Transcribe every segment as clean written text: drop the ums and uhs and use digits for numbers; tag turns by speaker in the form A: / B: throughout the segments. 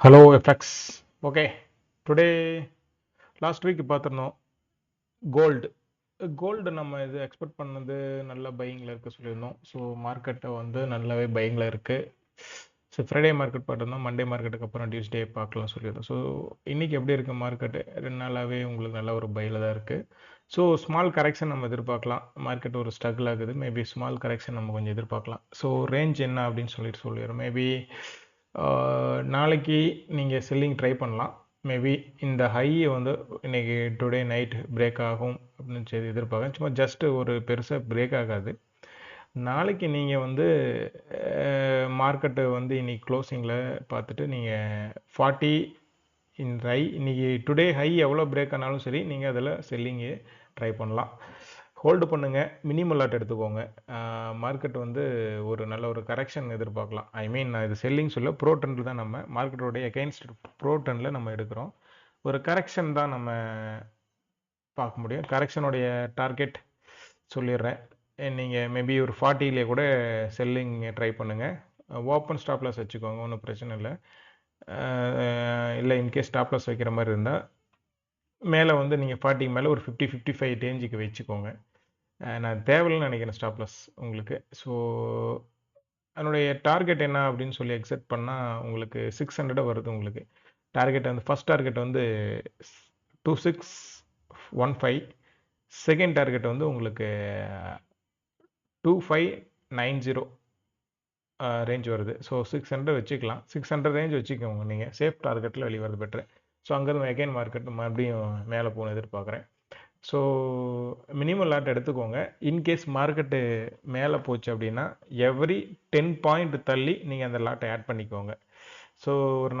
A: Hello FX. Okay. Today, last week பார்த்துருந்தோம் gold gold நம்ம இது எக்ஸ்பெக்ட் பண்ணது நல்ல பையிங்கில் இருக்க சொல்லியிருந்தோம். ஸோ மார்க்கெட்டை வந்து நல்லாவே பையிங்கில் இருக்குது. ஸோ ஃப்ரைடே மார்க்கெட் பார்த்துருந்தோம், மண்டே மார்க்கெட்டுக்கு அப்புறம் டியூஸ்டே பார்க்கலாம் சொல்லியிருந்தோம். ஸோ இன்றைக்கி எப்படி இருக்குது மார்க்கெட்டு? 2 நாளாகவே உங்களுக்கு நல்ல ஒரு பையில் தான் இருக்குது. ஸோ ஸ்மால் கரெக்ஷன் நம்ம எதிர்பார்க்கலாம். மார்க்கெட் ஒரு ஸ்ட்ரகிள் ஆகுது, மேபி ஸ்மால் கரெக்ஷன் நம்ம கொஞ்சம் எதிர்பார்க்கலாம். ஸோ ரேஞ்ச் என்ன அப்படின்னு சொல்லிடுறோம். மேபி நாளைக்கு நீங்கள் செல்லிங் ட்ரை பண்ணலாம். மேபி இந்த ஹையை வந்து இன்றைக்கி டுடே நைட் பிரேக் ஆகும் அப்படின்னு சொல்லி எதிர்பார்க்க. சும்மா ஜஸ்ட்டு ஒரு பெருசாக பிரேக் ஆகாது. நாளைக்கு நீங்கள் வந்து மார்க்கெட்டு வந்து இன்றைக்கி க்ளோசிங்கில் பார்த்துட்டு நீங்கள் 40 இந்த ஹை இன்றைக்கி டுடே ஹை எவ்வளோ பிரேக் ஆனாலும் சரி, நீங்கள் அதில் செல்லிங்கு ட்ரை பண்ணலாம். ஹோல்டு பண்ணுங்கள், மினிமல் லாட் எடுத்துக்கோங்க. மார்க்கெட் வந்து ஒரு நல்ல ஒரு கரெக்ஷன் எதிர்பார்க்கலாம். நான் இது செல்லிங் சொல்ல, ப்ரோ ட்ரெண்டில் தான் நம்ம மார்க்கெட்டோடைய எகெயின்ஸ்ட் ப்ரோ ட்ரெண்டில் நம்ம எடுக்கிறோம். ஒரு கரெக்ஷன் தான் நம்ம பார்க்க முடியும். கரெக்ஷனுடைய டார்கெட் சொல்லிடுறேன். நீங்கள் மேபி ஒரு 40லே கூட செல்லிங் ட்ரை பண்ணுங்கள். ஓப்பன் ஸ்டாப் லாஸ் வச்சுக்கோங்க, ஒன்றும் பிரச்சனை இல்லை. இல்லை இன்கேஸ் ஸ்டாப் லாஸ் வைக்கிற மாதிரி இருந்தால் மேலே வந்து நீங்கள் 40 மேலே ஒரு 50-55 ரேஞ்சுக்கு வச்சுக்கோங்க. நான் தேவையில்லைன்னு நினைக்கிறேன் ஸ்டாப் லாஸ் உங்களுக்கு. ஸோ அதனுடைய டார்கெட் என்ன அப்படின்னு சொல்லி எக்ஸெப்ட் பண்ணால் உங்களுக்கு 600 வருது. உங்களுக்கு டார்கெட் வந்து ஃபஸ்ட் டார்கெட் வந்து 2615, செகண்ட் டார்கெட் வந்து உங்களுக்கு 2590 ரேஞ்ச் வருது. ஸோ 600 வச்சுக்கலாம். 600 ரேஞ்ச் வச்சுக்கோங்க, நீங்கள் சேஃப் டார்கெட்டில் வெளியே வருது பெட்ரு. ஸோ அங்கேருந்து எகைன் மார்க்கெட் மறுபடியும் மேலே போகணும் எதிர்பார்க்குறேன். ஸோ மினிமம் லாட் எடுத்துக்கோங்க. இன்கேஸ் மார்க்கெட்டு மேலே போச்சு அப்படின்னா எவ்ரி 10 பாயிண்ட் தள்ளி நீங்கள் அந்த லாட்டை ஆட் பண்ணிக்கோங்க. ஸோ ஒரு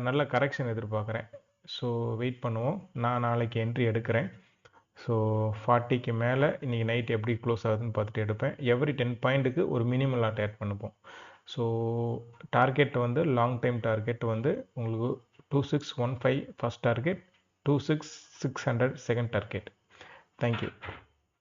A: நல்ல கரெக்ஷன் எதிர்பார்க்குறேன். ஸோ வெயிட் பண்ணுவோம். நான் நாளைக்கு என்ட்ரி எடுக்கிறேன். ஸோ 40க்கு மேலே இன்றைக்கி நைட் எப்படி க்ளோஸ் ஆகுதுன்னு பார்த்துட்டு எடுப்பேன். எவ்ரி 10 பாயிண்ட்டுக்கு ஒரு மினிமம் லாட் ஆட் பண்ணுப்போம். ஸோ டார்கெட் வந்து லாங் டைம் டார்கெட் வந்து உங்களுக்கு 2615 first target, 26600 second target. Thank you.